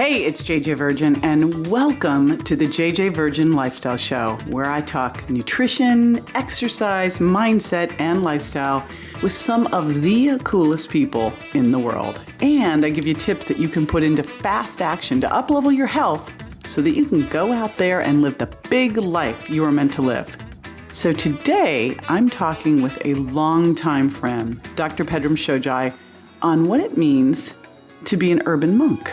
Hey, it's JJ Virgin, and welcome to the JJ Virgin Lifestyle Show, where I talk nutrition, exercise, mindset, and lifestyle with some of the coolest people in the world. And I give you tips that you can put into fast action to uplevel your health so that you can go out there and live the big life you are meant to live. So today, I'm talking with a longtime friend, Dr. Pedram Shojai, on what it means to be an urban monk.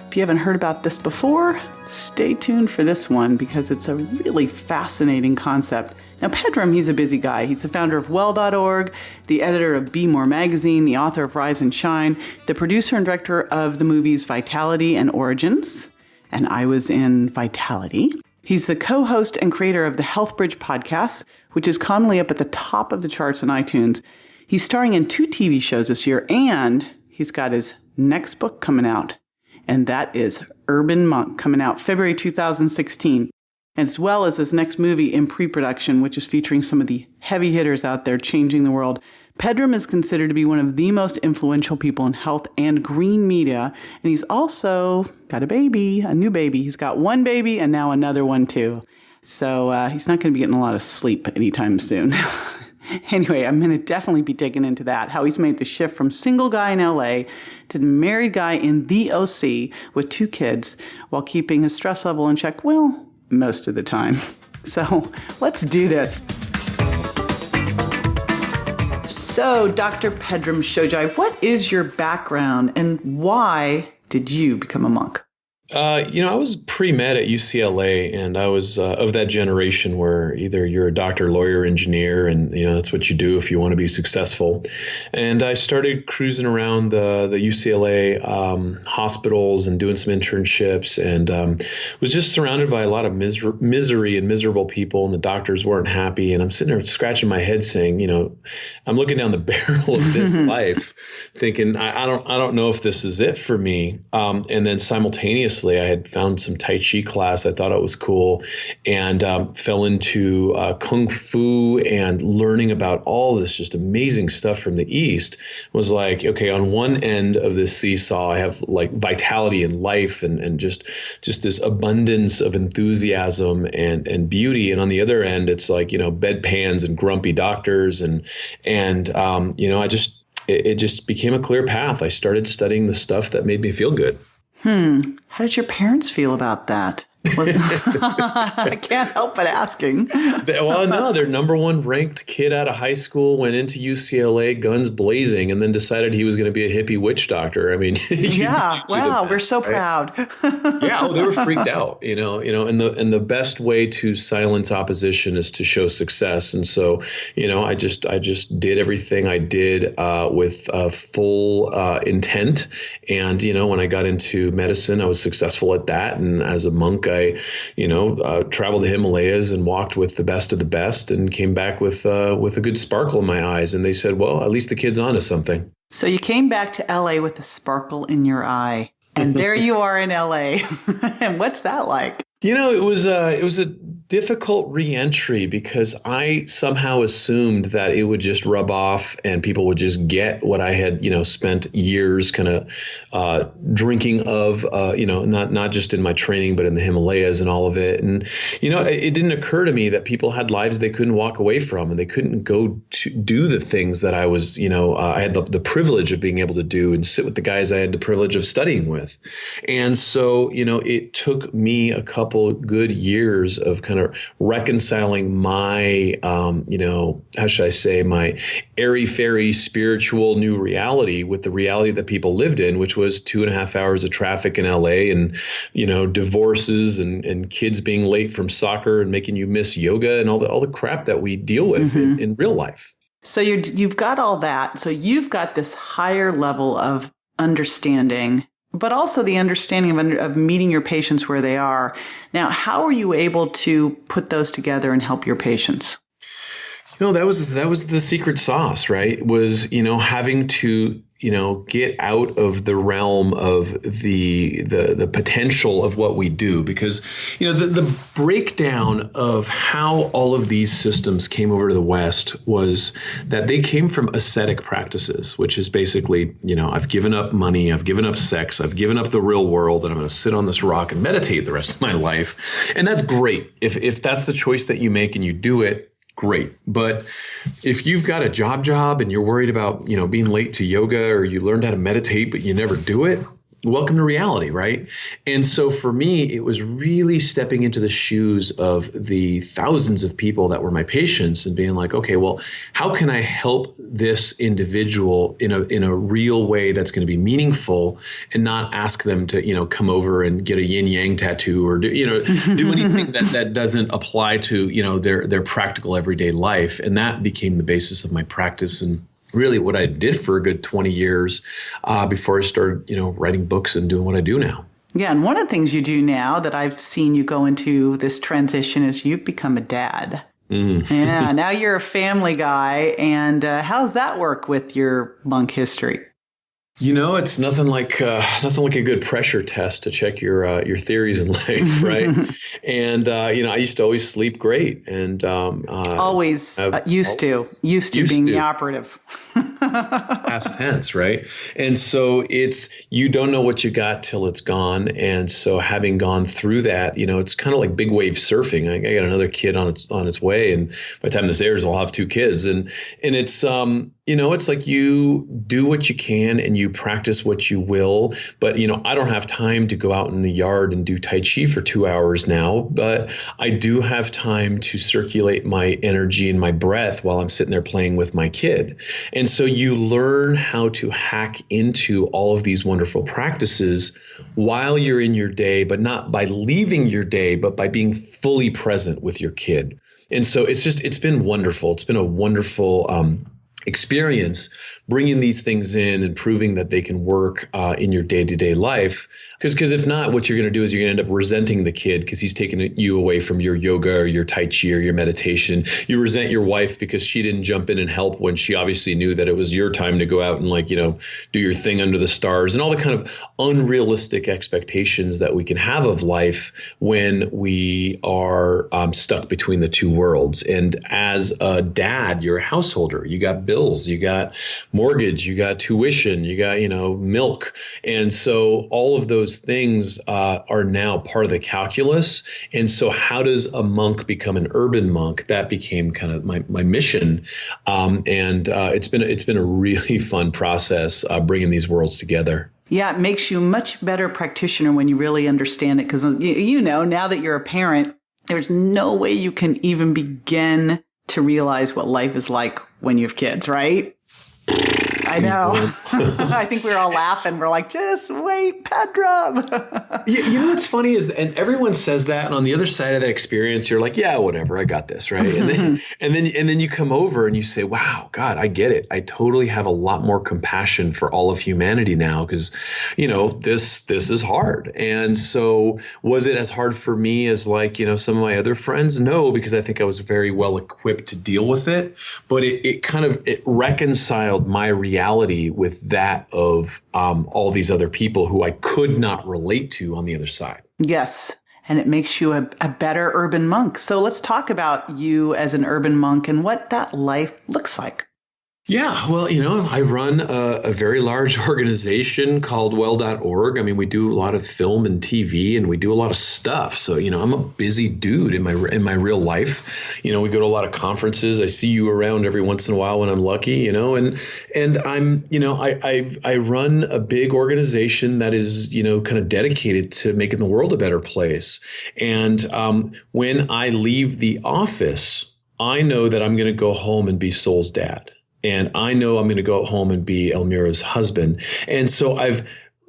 If you haven't heard about this before, stay tuned for this one because it's a really fascinating concept. Now, Pedram, he's a busy guy. He's the founder of well.org, the editor of Be More magazine, the author of Rise and Shine, the producer and director of the movies Vitality and Origins, and I was in Vitality. He's the co-host and creator of the Health Bridge podcast, which is commonly up at the top of the charts on iTunes. He's starring in 2 TV shows this year, and he's got his next book coming out. And that is Urban Monk, coming out February 2016, as well as his next movie in pre-production, which is featuring some of the heavy hitters out there changing the world. Pedram is considered to be one of the most influential people in health and green media, and he's also got a baby, a new baby. He's got one baby and now another one too. So he's not going to be getting a lot of sleep anytime soon. Anyway, I'm going to definitely be digging into that, how he's made the shift from single guy in LA to the married guy in the OC with 2 kids while keeping his stress level in check, well, most of the time. So let's do this. So, Dr. Pedram Shojai, what is your background and why did you become a monk? I was pre-med at UCLA, and I was of that generation where either you're a doctor, lawyer, engineer, and that's what you do if you want to be successful. And I started cruising around the UCLA hospitals and doing some internships, and was just surrounded by a lot of misery and miserable people, and the doctors weren't happy. And I'm sitting there scratching my head, saying, I'm looking down the barrel of this life, thinking I don't know if this is it for me. And then simultaneously, I had found some Tai Chi class. I thought it was cool, and fell into Kung Fu and learning about all this just amazing stuff from the East. Was like, okay, on one end of this seesaw, I have like vitality and life and just this abundance of enthusiasm and beauty. And on the other end, it's like, bedpans and grumpy doctors. It just became a clear path. I started studying the stuff that made me feel good. How did your parents feel about that? I can't help but asking. Well, no, their number 1 ranked kid out of high school went into UCLA guns blazing and then decided he was going to be a hippie witch doctor. I mean, yeah, wow, we're so proud. Yeah, they were freaked out, and the best way to silence opposition is to show success. And so, I just did everything I did with full intent. And, when I got into medicine, I was successful at that. And as a monk, I traveled the Himalayas and walked with the best of the best and came back with a good sparkle in my eyes. And they said, well, at least the kid's onto something. So you came back to LA with a sparkle in your eye, and there you are in LA. And what's that like? It was a difficult reentry because I somehow assumed that it would just rub off and people would just get what I had, spent years kind of drinking of, not just in my training, but in the Himalayas and all of it. And, it didn't occur to me that people had lives they couldn't walk away from and they couldn't go to do the things that I was, I had the privilege of being able to do and sit with the guys I had the privilege of studying with. And so, it took me a couple good years of kind of reconciling my, how should I say, my airy-fairy spiritual new reality with the reality that people lived in, which was 2.5 hours of traffic in LA and, divorces and kids being late from soccer and making you miss yoga and all the crap that we deal with in real life. So you've got all that. So you've got this higher level of understanding, but also the understanding of meeting your patients where they are. Now, how are you able to put those together and help your patients? That was the secret sauce, right? Was, having to get out of the realm of the potential of what we do, because the breakdown of how all of these systems came over to the West was that they came from ascetic practices, which is basically, I've given up money, I've given up sex, I've given up the real world, and I'm going to sit on this rock and meditate the rest of my life. And that's great. If that's the choice that you make and you do it, great. But if you've got a job and you're worried about, being late to yoga, or you learned how to meditate, but you never do it, welcome to reality, right? And so for me, it was really stepping into the shoes of the thousands of people that were my patients and being like, okay, well, how can I help this individual in a real way that's going to be meaningful, and not ask them to, come over and get a yin yang tattoo, or do anything that doesn't apply to, their practical everyday life. And that became the basis of my practice, and really what I did for a good 20 years before I started, writing books and doing what I do now. Yeah. And one of the things you do now that I've seen you go into this transition is you've become a dad. Yeah. Now you're a family guy. And how's that work with your monk history? It's nothing like a good pressure test to check your theories in life, right? And I used to always sleep great, and used to being the operative. Past tense, right? And so it's, you don't know what you got till it's gone. And so having gone through that, it's kind of like big wave surfing. I got another kid on its way, and by the time this airs, I'll have two kids, and it's it's like you do what you can and you practice what you will. But, I don't have time to go out in the yard and do Tai Chi for 2 hours now, but I do have time to circulate my energy and my breath while I'm sitting there playing with my kid. And so you learn how to hack into all of these wonderful practices while you're in your day, but not by leaving your day, but by being fully present with your kid. And so it's been wonderful. It's been a wonderful experience bringing these things in and proving that they can work in your day-to-day life. Because if not, what you're going to do is you're going to end up resenting the kid because he's taking you away from your yoga or your Tai Chi or your meditation. You resent your wife because she didn't jump in and help when she obviously knew that it was your time to go out and do your thing under the stars, and all the kind of unrealistic expectations that we can have of life when we are stuck between the two worlds. And as a dad, you're a householder. You got bills, you got mortgage, you got tuition, you got, milk. And so all of those things are now part of the calculus. And so how does a monk become an urban monk? That became kind of my mission. It's been a really fun process bringing these worlds together. Yeah, it makes you a much better practitioner when you really understand it. Because, now that you're a parent, there's no way you can even begin to realize what life is like when you have kids, right? I know. I think we were all laughing. We're like, just wait, Pedram. What's funny is, and everyone says that, and on the other side of that experience, you're like, yeah, whatever, I got this, right? And then you come over and you say, wow, God, I get it. I totally have a lot more compassion for all of humanity now, because this is hard. And so was it as hard for me as some of my other friends? No, because I think I was very well equipped to deal with it. But it reconciled my reality with that of all these other people who I could not relate to on the other side. Yes. And it makes you a better urban monk. So let's talk about you as an urban monk and what that life looks like. Yeah, well, I run a very large organization called well.org. I mean, we do a lot of film and TV, and we do a lot of stuff. So, I'm a busy dude in my real life. We go to a lot of conferences. I see you around every once in a while when I'm lucky, and I'm, I run a big organization that is, kind of dedicated to making the world a better place. And when I leave the office, I know that I'm going to go home and be Soul's dad. And I know I'm going to go home and be Elmira's husband. And so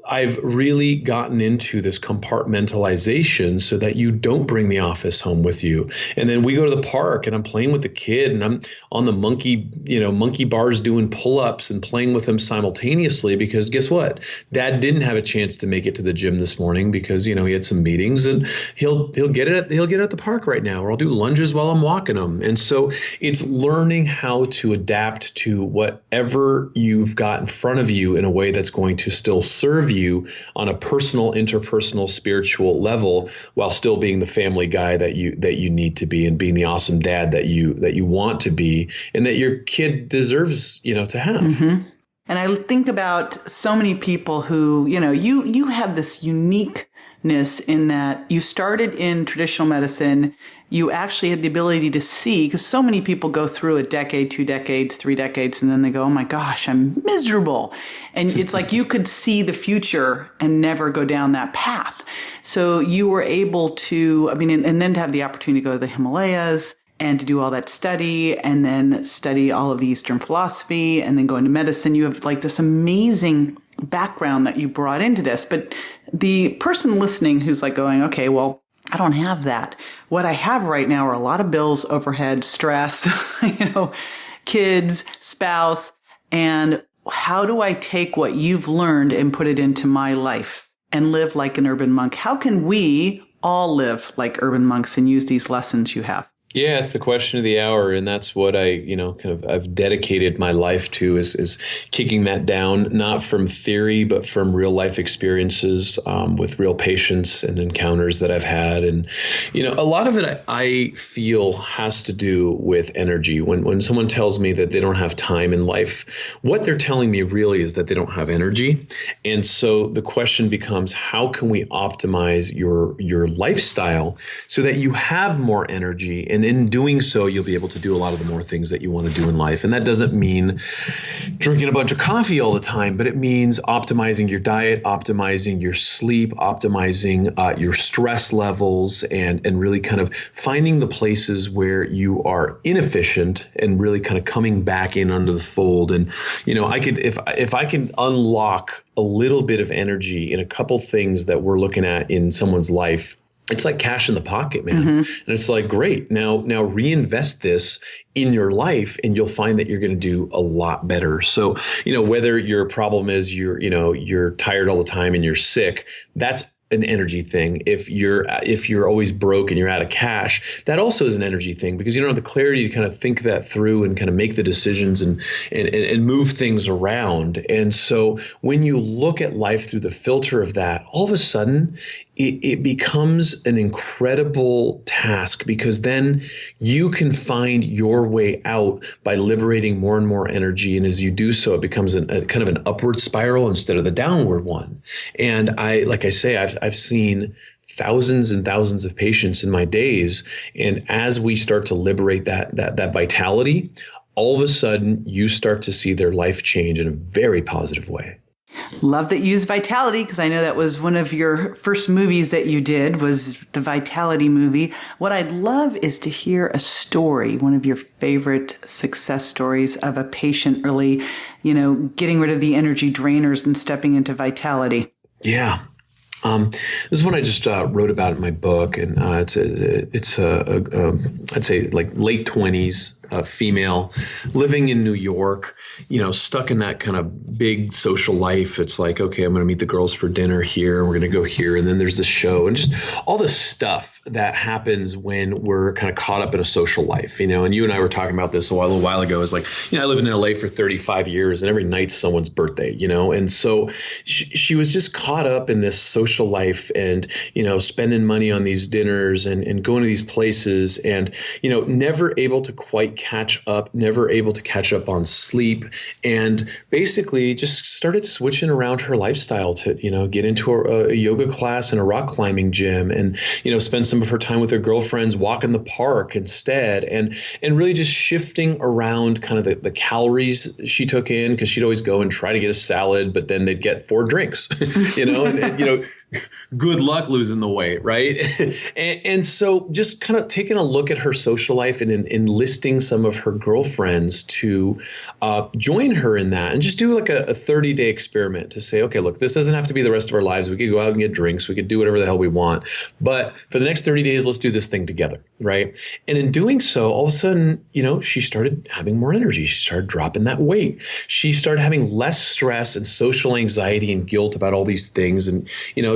I've really gotten into this compartmentalization so that you don't bring the office home with you. And then we go to the park and I'm playing with the kid and I'm on the monkey bars doing pull-ups and playing with them simultaneously, because guess what? Dad didn't have a chance to make it to the gym this morning because, he had some meetings, and he'll get it at the park right now, or I'll do lunges while I'm walking him. And so it's learning how to adapt to whatever you've got in front of you in a way that's going to still serve you on a personal, interpersonal, spiritual level, while still being the family guy that you need to be, and being the awesome dad that you want to be, and that your kid deserves, to have. Mm-hmm. And I think about so many people who, you have this uniqueness in that you started in traditional medicine. You actually had the ability to see, because so many people go through a decade, 2 decades, 3 decades, and then they go, oh my gosh, I'm miserable. And it's like you could see the future and never go down that path. So you were able to, and then to have the opportunity to go to the Himalayas and to do all that study, and then study all of the Eastern philosophy, and then go into medicine. You have like this amazing background that you brought into this. But the person listening who's like going, okay, well, I don't have that. What I have right now are a lot of bills, overhead, stress, kids, spouse. And how do I take what you've learned and put it into my life and live like an urban monk? How can we all live like urban monks and use these lessons you have? Yeah, it's the question of the hour, and that's what I've dedicated my life to is kicking that down, not from theory, but from real life experiences with real patients and encounters that I've had. And, a lot of it I feel has to do with energy. When someone tells me that they don't have time in life, what they're telling me really is that they don't have energy. And so the question becomes, how can we optimize your lifestyle so that you have more energy? And in doing so, you'll be able to do a lot of the more things that you want to do in life. And that doesn't mean drinking a bunch of coffee all the time, but it means optimizing your diet, optimizing your sleep, optimizing your stress levels, and really kind of finding the places where you are inefficient and really kind of coming back in under the fold. And, if I can unlock a little bit of energy in a couple things that we're looking at in someone's life, it's like cash in the pocket, man. Mm-hmm. And it's like, great. Now reinvest this in your life, and you'll find that you're going to do a lot better. So, whether your problem is you're tired all the time and you're sick, that's an energy thing. If you're always broke and you're out of cash, that also is an energy thing, because you don't have the clarity to kind of think that through and kind of make the decisions and move things around. And so when you look at life through the filter of that, all of a sudden it becomes an incredible task, because then you can find your way out by liberating more and more energy. And as you do so, it becomes a kind of an upward spiral instead of the downward one. And I've seen thousands and thousands of patients in my days. And as we start to liberate that vitality, all of a sudden you start to see their life change in a very positive way. Love that you use Vitality, because I know that was one of your first movies that you did, was the Vitality movie. What I'd love is to hear a story, one of your favorite success stories of a patient really, getting rid of the energy drainers and stepping into Vitality. Yeah. This is one I just wrote about in my book, and it's I'd say like late 20s, female, living in New York, stuck in that kind of big social life. It's like, okay, I'm going to meet the girls for dinner here, and we're going to go here, and then there's the show, and just all the stuff that happens when we're kind of caught up in a social life, and you and I were talking about this a little while ago. It's like, I lived in LA for 35 years, and every night's someone's birthday, and so she was just caught up in this social life and, spending money on these dinners and going to these places and, never able to quite catch up, never able to catch up on sleep, and basically just started switching around her lifestyle to, get into a yoga class and a rock climbing gym and, spend some of her time with her girlfriends, walk in the park instead, and really just shifting around kind of the calories she took in, because she'd always go and try to get a salad, but then they'd get 4 drinks, and good luck losing the weight, right? and so just kind of taking a look at her social life and enlisting some of her girlfriends to join her in that and just do like a 30-day experiment to say, okay, look, this doesn't have to be the rest of our lives. We could go out and get drinks. We could do whatever the hell we want. But for the next 30 days, let's do this thing together, right? And in doing so, all of a sudden, she started having more energy. She started dropping that weight. She started having less stress and social anxiety and guilt about all these things. And,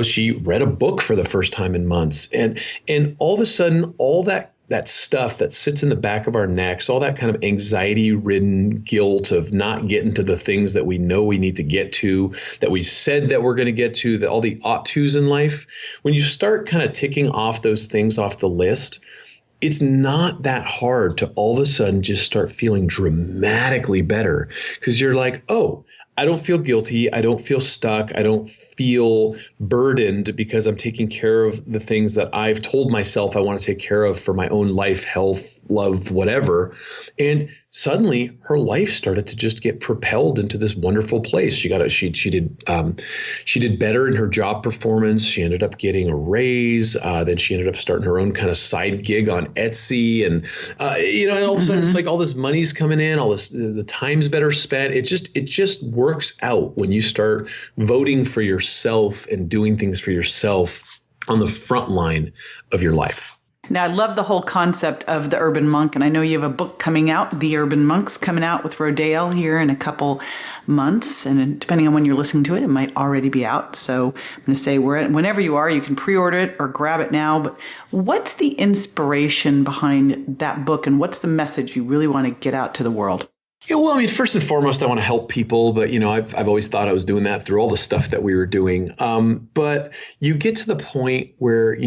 she read a book for the first time in months. And all of a sudden, all that stuff that sits in the back of our necks, all that kind of anxiety-ridden guilt of not getting to the things that we know we need to get to, that we said that we're going to get to, that all the ought-tos in life, when you start kind of ticking off those things off the list, it's not that hard to all of a sudden just start feeling dramatically better because you're like, oh, I don't feel guilty. I don't feel stuck. I don't feel burdened because I'm taking care of the things that I've told myself I want to take care of for my own life, health, love, whatever. And suddenly her life started to just get propelled into this wonderful place. She did better in her job performance. She ended up getting a raise. Then she ended up starting her own kind of side gig on Etsy. And, and all of a sudden it's like all this money's coming in, all this, the time's better spent. It just works out when you start voting for yourself and doing things for yourself on the front line of your life. Now, I love the whole concept of the urban monk, and I know you have a book coming out, The Urban Monks, coming out with Rodale here in a couple months, and depending on when you're listening to it, it might already be out. So I'm going to say whenever you are, you can pre-order it or grab it now. But what's the inspiration behind that book, and what's the message you really want to get out to the world? Yeah, well, I mean, first and foremost, I want to help people, but I've always thought I was doing that through all the stuff that we were doing. But you get to the point where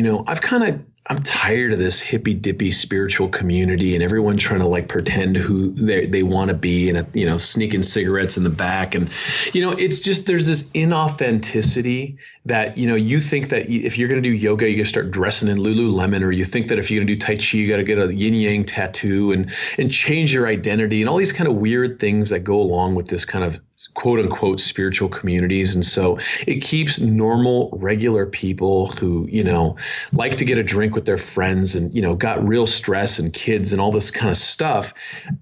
I'm tired of this hippy dippy spiritual community and everyone trying to like pretend who they want to be and, sneaking cigarettes in the back. And, it's just, there's this inauthenticity that, you think that if you're going to do yoga, you got to start dressing in Lululemon, or you think that if you're going to do Tai Chi, you got to get a yin yang tattoo and change your identity and all these kind of weird things that go along with this kind of quote unquote spiritual communities. And so it keeps normal, regular people who, like to get a drink with their friends and, got real stress and kids and all this kind of stuff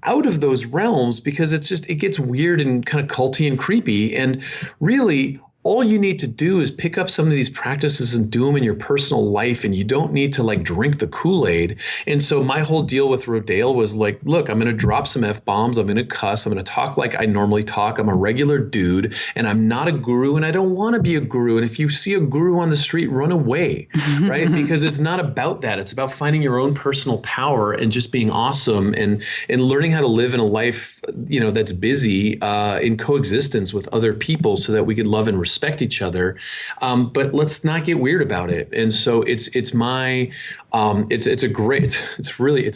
out of those realms, because it gets weird and kind of culty and creepy. And really, all you need to do is pick up some of these practices and do them in your personal life, and you don't need to like drink the Kool-Aid. And so my whole deal with Rodale was like, look, I'm going to drop some F-bombs. I'm going to cuss. I'm going to talk like I normally talk. I'm a regular dude, and I'm not a guru, and I don't want to be a guru. And if you see a guru on the street, run away, right? Because it's not about that. It's about finding your own personal power and just being awesome and learning how to live in a life, that's busy in coexistence with other people so that we can love and respect each other, but let's not get weird about it. And so it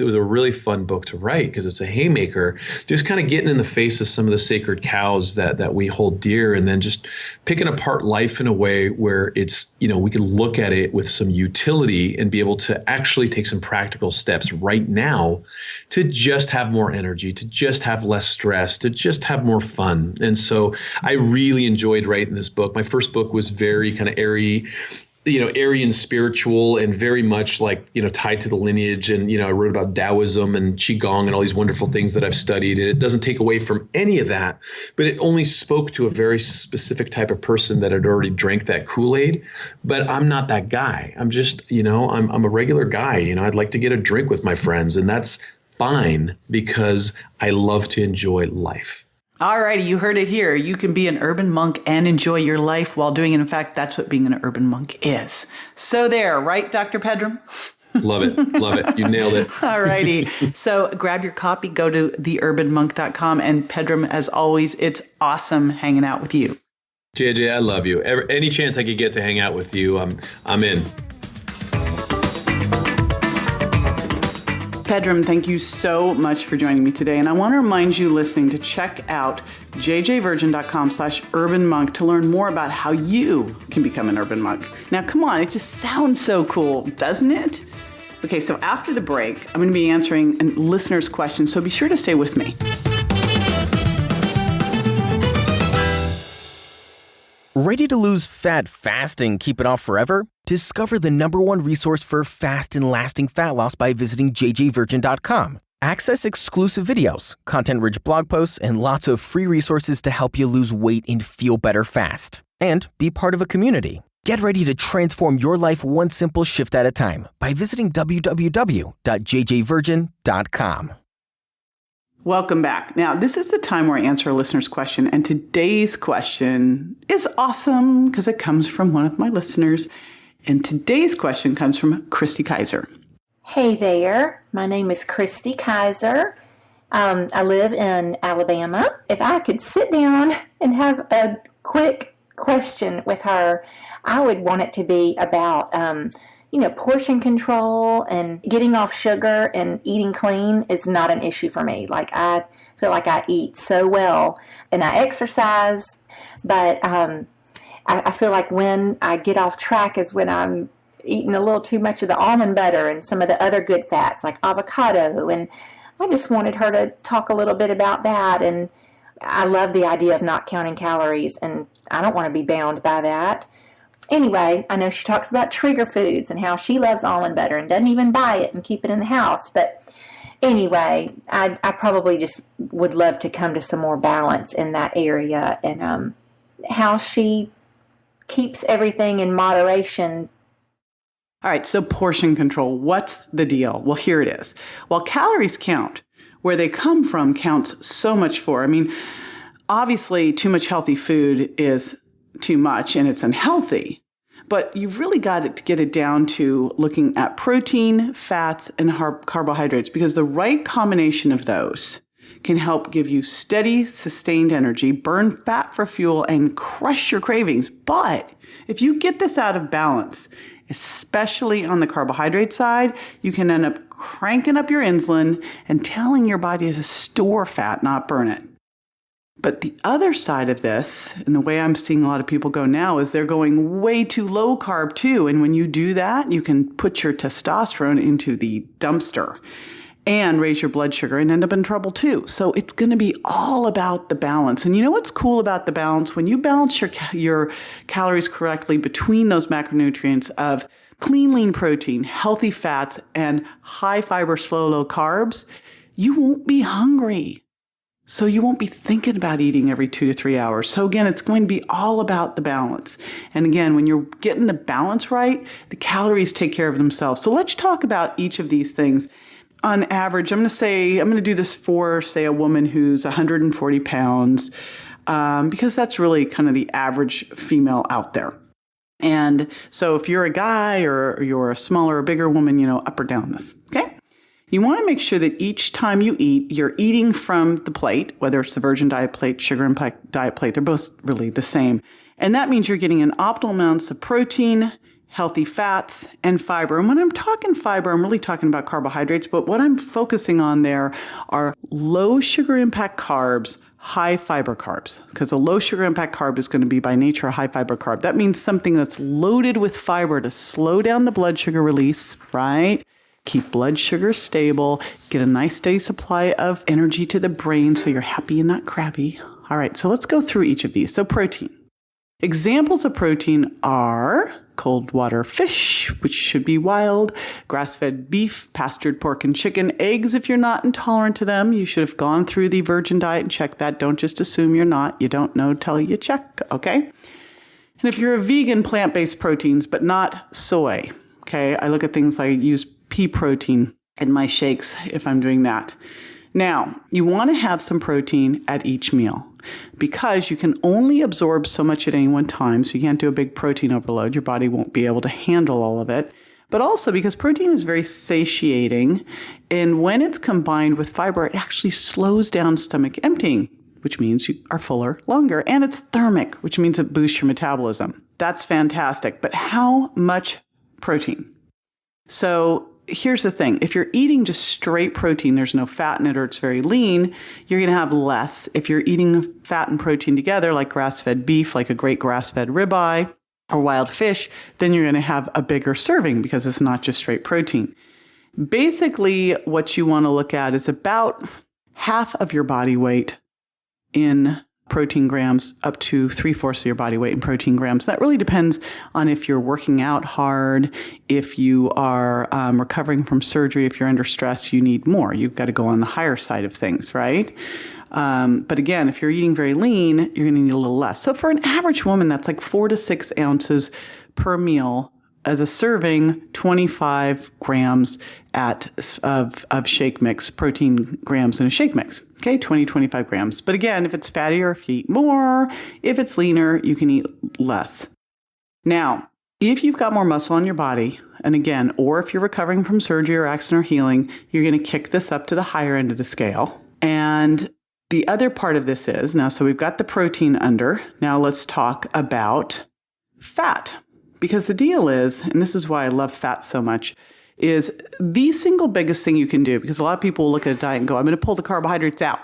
was a really fun book to write because it's a haymaker, just kind of getting in the face of some of the sacred cows that we hold dear, and then just picking apart life in a way where it's, we can look at it with some utility and be able to actually take some practical steps right now to just have more energy, to just have less stress, to just have more fun. And so I really enjoyed writing this book. My first book was very kind of airy and spiritual and very much like, tied to the lineage. And, I wrote about Taoism and Qigong and all these wonderful things that I've studied. And it doesn't take away from any of that, but it only spoke to a very specific type of person that had already drank that Kool-Aid. But I'm not that guy. I'm just, I'm a regular guy. I'd like to get a drink with my friends, and that's fine because I love to enjoy life. All righty, you heard it here. You can be an urban monk and enjoy your life while doing it. In fact, that's what being an urban monk is. So there, right, Dr. Pedram? Love it. Love it. You nailed it. All righty. So grab your copy, go to theurbanmonk.com. And Pedram, as always, it's awesome hanging out with you. JJ, I love you. Any chance I could get to hang out with you, I'm in. Pedram, thank you so much for joining me today. And I want to remind you listening to check out jjvirgin.com/urbanmonk to learn more about how you can become an urban monk. Now, come on, it just sounds so cool, doesn't it? Okay, so after the break, I'm going to be answering listeners' questions, so be sure to stay with me. Ready to lose fat fast and keep it off forever? Discover the #1 resource for fast and lasting fat loss by visiting jjvirgin.com. Access exclusive videos, content-rich blog posts, and lots of free resources to help you lose weight and feel better fast. And be part of a community. Get ready to transform your life one simple shift at a time by visiting www.jjvirgin.com. Welcome back. Now, this is the time where I answer a listener's question, and today's question is awesome because it comes from one of my listeners. And today's question comes from Christy Kaiser. Hey there, my name is Christy Kaiser. I live in Alabama. If I could sit down and have a quick question with her, I would want it to be about, portion control and getting off sugar and eating clean is not an issue for me. Like, I feel like I eat so well and I exercise, but I feel like when I get off track is when I'm eating a little too much of the almond butter and some of the other good fats like avocado. And I just wanted her to talk a little bit about that. And I love the idea of not counting calories, and I don't want to be bound by that. Anyway, I know she talks about trigger foods and how she loves almond butter and doesn't even buy it and keep it in the house. But anyway, I probably just would love to come to some more balance in that area, and how she keeps everything in moderation. All right, so portion control, what's the deal? Well, here it is. While calories count, where they come from counts so much for. I mean, obviously, too much healthy food is too much and it's unhealthy, but you've really got to get it down to looking at protein, fats, and carbohydrates, because the right combination of those can help give you steady, sustained energy, burn fat for fuel, and crush your cravings. But if you get this out of balance, especially on the carbohydrate side, you can end up cranking up your insulin and telling your body to store fat, not burn it. But the other side of this, and the way I'm seeing a lot of people go now, is they're going way too low carb too. And when you do that, you can put your testosterone into the dumpster and raise your blood sugar and end up in trouble too. So it's going to be all about the balance. And you know what's cool about the balance? When you balance your calories correctly between those macronutrients of clean, lean protein, healthy fats, and high fiber, slow, low carbs, you won't be hungry. So you won't be thinking about eating every 2 to 3 hours. So again, it's going to be all about the balance. And again, when you're getting the balance right, the calories take care of themselves. So let's talk about each of these things. On average, I'm going to do this for, say, a woman who's 140 pounds, because that's really kind of the average female out there. And so if you're a guy or you're a smaller or bigger woman, up or down this, okay? You want to make sure that each time you eat, you're eating from the plate, whether it's the Virgin Diet plate, Sugar Impact Diet plate, they're both really the same. And that means you're getting an optimal amounts of protein, healthy fats, and fiber. And when I'm talking fiber, I'm really talking about carbohydrates, but what I'm focusing on there are low sugar impact carbs, high fiber carbs, because a low sugar impact carb is going to be by nature a high fiber carb. That means something that's loaded with fiber to slow down the blood sugar release, right? Keep blood sugar stable, get a nice steady supply of energy to the brain so you're happy and not crabby. All right, so let's go through each of these. So protein. Examples of protein are cold water fish, which should be wild, grass-fed beef, pastured pork and chicken, eggs if you're not intolerant to them. You should have gone through the Virgin Diet and checked that. Don't just assume you're not. You don't know till you check, okay? And if you're a vegan, plant-based proteins, but not soy, okay? I look at things like I use pea protein in my shakes if I'm doing that. Now, you want to have some protein at each meal because you can only absorb so much at any one time, so you can't do a big protein overload. Your body won't be able to handle all of it. But also because protein is very satiating, and when it's combined with fiber, it actually slows down stomach emptying, which means you are fuller longer, and it's thermic, which means it boosts your metabolism. That's fantastic. But how much protein? So here's the thing. If you're eating just straight protein, there's no fat in it or it's very lean, you're going to have less. If you're eating fat and protein together, like grass-fed beef, like a great grass-fed ribeye or wild fish, then you're going to have a bigger serving because it's not just straight protein. Basically, what you want to look at is about half of your body weight in protein grams up to 3/4 of your body weight in protein grams. That really depends on if you're working out hard, if you are recovering from surgery, if you're under stress, you need more. You've got to go on the higher side of things, right? But again, if you're eating very lean, you're going to need a little less. So for an average woman, that's like 4 to 6 ounces per meal. As a serving, 25 grams of shake mix, protein grams in a shake mix. Okay, 25 grams. But again, if it's fattier, if you eat more, if it's leaner, you can eat less. Now, if you've got more muscle on your body, and again, or if you're recovering from surgery or accident or healing, you're going to kick this up to the higher end of the scale. And the other part of this is, now, so we've got the protein under. Now let's talk about fat. Because the deal is, and this is why I love fat so much, is the single biggest thing you can do, because a lot of people will look at a diet and go, I'm going to pull the carbohydrates out.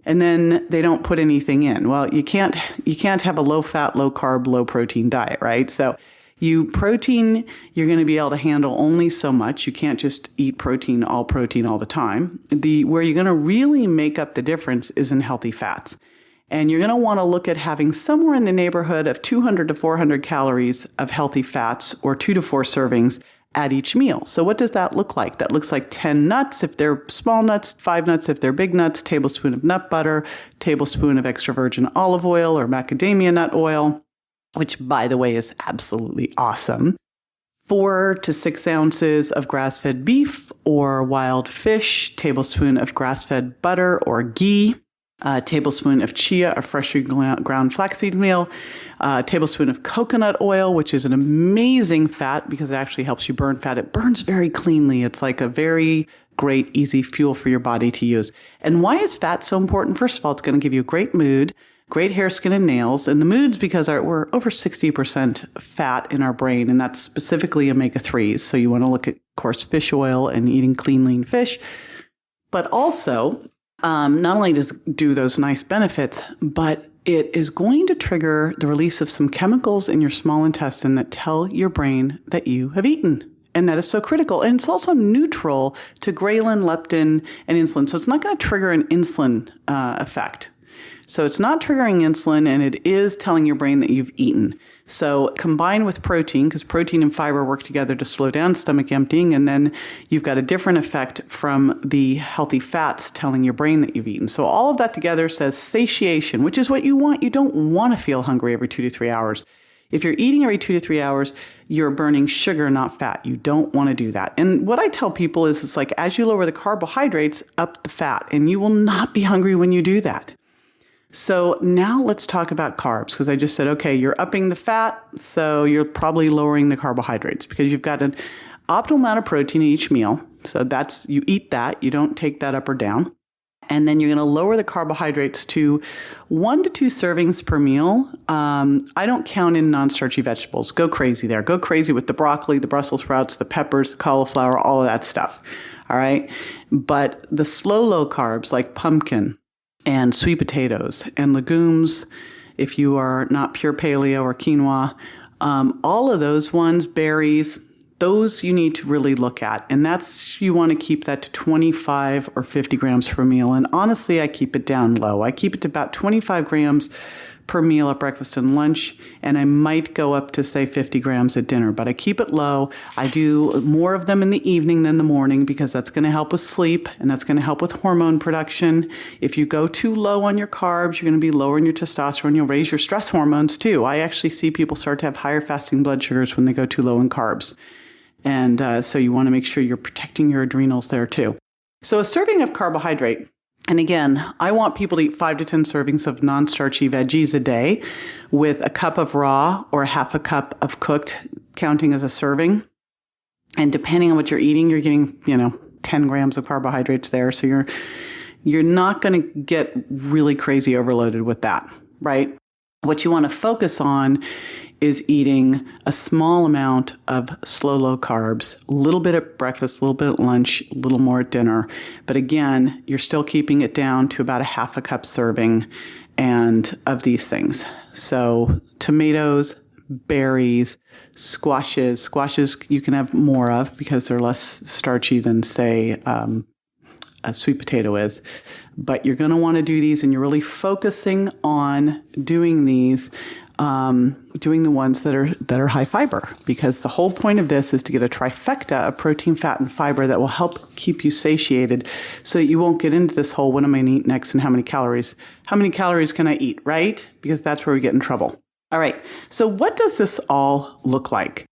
And then they don't put anything in. Well, you can't have a low fat, low carb, low protein diet, right? So protein, you're going to be able to handle only so much. You can't just eat protein all the time. Where you're going to really make up the difference is in healthy fats. And you're going to want to look at having somewhere in the neighborhood of 200 to 400 calories of healthy fats, or 2 to 4 servings at each meal. So what does that look like? That looks like 10 nuts if they're small nuts, 5 nuts if they're big nuts, tablespoon of nut butter, tablespoon of extra virgin olive oil or macadamia nut oil, which, by the way, is absolutely awesome. 4 to 6 ounces of grass-fed beef or wild fish, tablespoon of grass-fed butter or ghee, a tablespoon of chia, a freshly ground flaxseed meal, a tablespoon of coconut oil, which is an amazing fat because it actually helps you burn fat. It burns very cleanly. It's like a very great, easy fuel for your body to use. And why is fat so important? First of all, it's going to give you a great mood, great hair, skin, and nails. And the mood's because we're over 60% fat in our brain, and that's specifically omega-3s. So you want to look at, of course, fish oil and eating clean, lean fish. But also, not only does it do those nice benefits, but it is going to trigger the release of some chemicals in your small intestine that tell your brain that you have eaten. And that is so critical. And it's also neutral to ghrelin, leptin, and insulin. So it's not going to trigger an insulin effect. So it's not triggering insulin, and it is telling your brain that you've eaten. So combined with protein, because protein and fiber work together to slow down stomach emptying, and then you've got a different effect from the healthy fats telling your brain that you've eaten. So all of that together says satiation, which is what you want. You don't want to feel hungry every 2 to 3 hours. If you're eating every 2 to 3 hours, you're burning sugar, not fat. You don't want to do that. And what I tell people is it's like as you lower the carbohydrates, up the fat, and you will not be hungry when you do that. So now let's talk about carbs, because I just said, okay, you're upping the fat, so you're probably lowering the carbohydrates because you've got an optimal amount of protein in each meal. So you eat that, you don't take that up or down. And then you're going to lower the carbohydrates to 1 to 2 servings per meal. I don't count in non-starchy vegetables. Go crazy there. Go crazy with the broccoli, the Brussels sprouts, the peppers, the cauliflower, all of that stuff. All right. But the low carbs like pumpkin and sweet potatoes and legumes, if you are not pure paleo or quinoa, all of those ones, berries, those you need to really look at. And you want to keep that to 25 or 50 grams per meal. And honestly, I keep it down low. I keep it to about 25 grams per meal at breakfast and lunch, and I might go up to, say, 50 grams at dinner, but I keep it low. I do more of them in the evening than the morning because that's going to help with sleep, and that's going to help with hormone production. If you go too low on your carbs, you're going to be lowering your testosterone. You'll raise your stress hormones too. I actually see people start to have higher fasting blood sugars when they go too low in carbs. And so you want to make sure you're protecting your adrenals there too. So a serving of carbohydrate, and again, I want people to eat 5 to 10 servings of non-starchy veggies a day with a cup of raw or half a cup of cooked, counting as a serving. And depending on what you're eating, you're getting, 10 grams of carbohydrates there. So you're not going to get really crazy overloaded with that, right? What you want to focus on is eating a small amount of low carbs, a little bit at breakfast, a little bit at lunch, a little more at dinner. But again, you're still keeping it down to about a half a cup serving and of these things. So tomatoes, berries, squashes. Squashes you can have more of because they're less starchy than, say, a sweet potato is. But you're going to want to do these, and you're really focusing on doing these, doing the ones that are high fiber, because the whole point of this is to get a trifecta of protein, fat, and fiber that will help keep you satiated so that you won't get into this whole, what am I going to eat next and how many calories? How many calories can I eat, right? Because that's where we get in trouble. All right, so what does this all look like?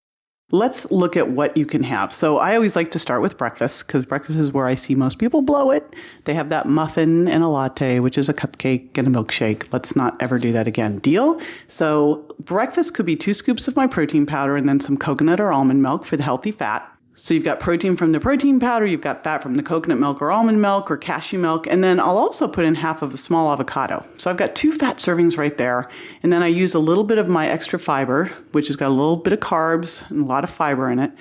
Let's look at what you can have. So I always like to start with breakfast, because breakfast is where I see most people blow it. They have that muffin and a latte, which is a cupcake and a milkshake. Let's not ever do that again. Deal? So breakfast could be 2 scoops of my protein powder and then some coconut or almond milk for the healthy fat. So you've got protein from the protein powder, you've got fat from the coconut milk or almond milk or cashew milk, and then I'll also put in half of a small avocado. So I've got 2 fat servings right there, and then I use a little bit of my extra fiber, which has got a little bit of carbs and a lot of fiber in it.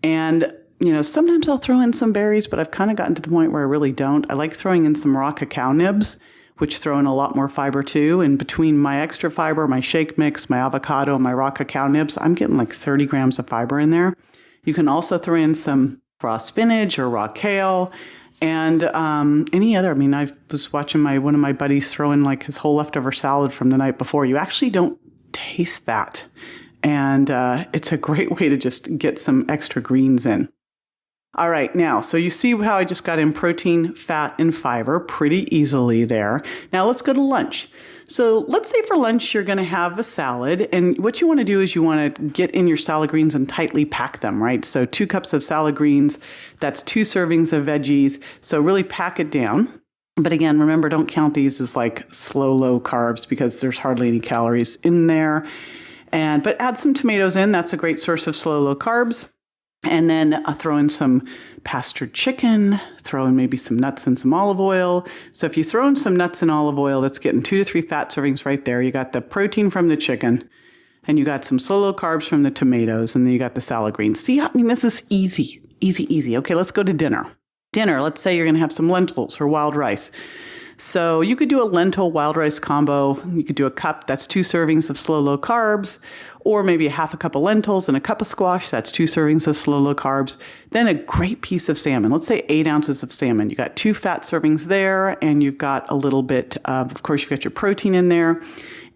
And, sometimes I'll throw in some berries, but I've kind of gotten to the point where I really don't. I like throwing in some raw cacao nibs, which throw in a lot more fiber too. And between my extra fiber, my shake mix, my avocado, and my raw cacao nibs, I'm getting like 30 grams of fiber in there. You can also throw in some raw spinach or raw kale and any other. I was watching one of my buddies throw in like his whole leftover salad from the night before. You actually don't taste that. And it's a great way to just get some extra greens in. All right, now, so you see how I just got in protein, fat, and fiber pretty easily there. Now let's go to lunch. So let's say for lunch you're going to have a salad, and what you want to do is you want to get in your salad greens and tightly pack them, right? So 2 cups of salad greens, that's 2 servings of veggies. So really pack it down. But again, remember, don't count these as like slow, low carbs because there's hardly any calories in there. But add some tomatoes in. That's a great source of slow, low carbs. And then throw in some pastured chicken, throw in maybe some nuts and some olive oil. So if you throw in some nuts and olive oil, that's getting 2 to 3 fat servings right there. You got the protein from the chicken, and you got some slow, low carbs from the tomatoes, and then you got the salad greens. See, this is easy, easy, easy. Okay, let's go to dinner. Dinner, let's say you're going to have some lentils or wild rice. So you could do a lentil wild rice combo. You could do a cup, that's 2 servings of slow, low carbs, or maybe a half a cup of lentils and a cup of squash. That's 2 servings of slow, low carbs. Then a great piece of salmon. Let's say 8 ounces of salmon. You got 2 fat servings there, and you've got a little bit of course, you've got your protein in there.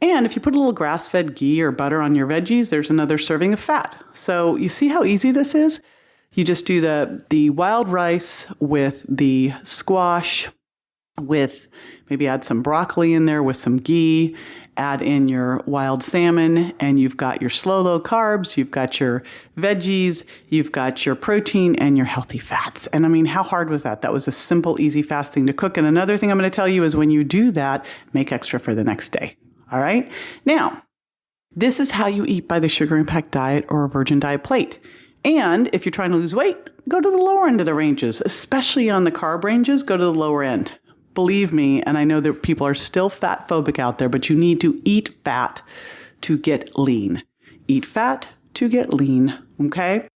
And if you put a little grass-fed ghee or butter on your veggies, there's another serving of fat. So you see how easy this is? You just do the wild rice with the squash, with maybe add some broccoli in there with some ghee, add in your wild salmon, and you've got your slow, low carbs, you've got your veggies, you've got your protein and your healthy fats. And how hard was that? That was a simple, easy, fast thing to cook. And another thing I'm going to tell you is when you do that, make extra for the next day. All right? Now, this is how you eat by the Sugar Impact Diet or a Virgin Diet plate. And if you're trying to lose weight, go to the lower end of the ranges, especially on the carb ranges, go to the lower end. Believe me, and I know that people are still fat phobic out there, but you need to eat fat to get lean. Eat fat to get lean, okay?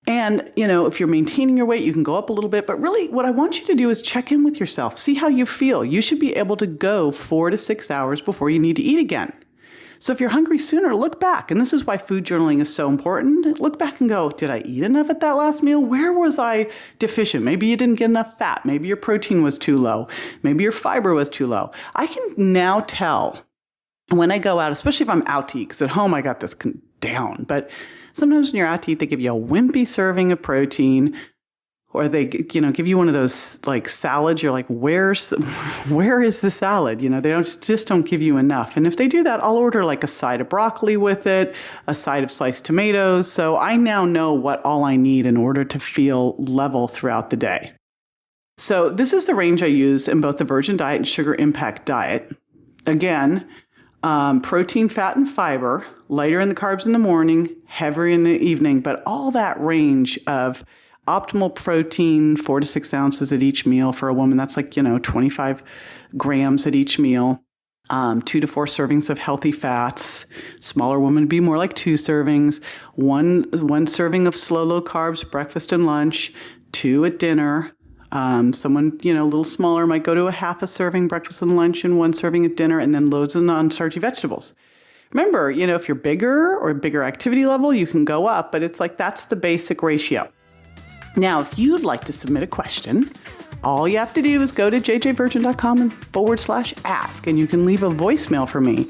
And, if you're maintaining your weight, you can go up a little bit, but really what I want you to do is check in with yourself. See how you feel. You should be able to go 4 to 6 hours before you need to eat again. So if you're hungry sooner, look back. And this is why food journaling is so important. Look back and go, did I eat enough at that last meal? Where was I deficient? Maybe you didn't get enough fat. Maybe your protein was too low. Maybe your fiber was too low. I can now tell when I go out, especially if I'm out to eat, because at home I got this down. But sometimes when you're out to eat, they give you a wimpy serving of protein, or they, give you one of those like salads. You're like, where is the salad? They don't give you enough. And if they do that, I'll order like a side of broccoli with it, a side of sliced tomatoes. So I now know what all I need in order to feel level throughout the day. So this is the range I use in both the Virgin Diet and Sugar Impact Diet. Again, protein, fat, and fiber, lighter in the carbs in the morning, heavier in the evening, but all that range of optimal protein, 4 to 6 ounces at each meal for a woman. That's like, 25 grams at each meal. 2 to 4 servings of healthy fats. Smaller woman would be more like 2 servings. One serving of slow, low carbs, breakfast and lunch. 2 at dinner. Someone, a little smaller might go to a half a serving breakfast and lunch and 1 serving at dinner, and then loads of non-starchy vegetables. Remember, if you're bigger or bigger activity level, you can go up, but it's like that's the basic ratio. Now, if you'd like to submit a question All you have to do is go to jjvirgin.com and /ask, and you can leave a voicemail for me.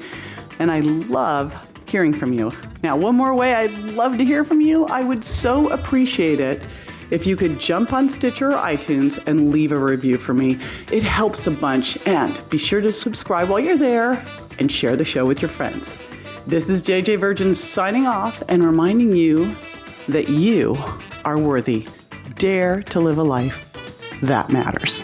And I love hearing from you. Now, one more way I'd love to hear from you. I would so appreciate it if you could jump on Stitcher or iTunes and leave a review for me. It helps a bunch. And be sure to subscribe while you're there and share the show with your friends. This is JJ Virgin signing off and reminding you that you are worthy. Dare to live a life that matters.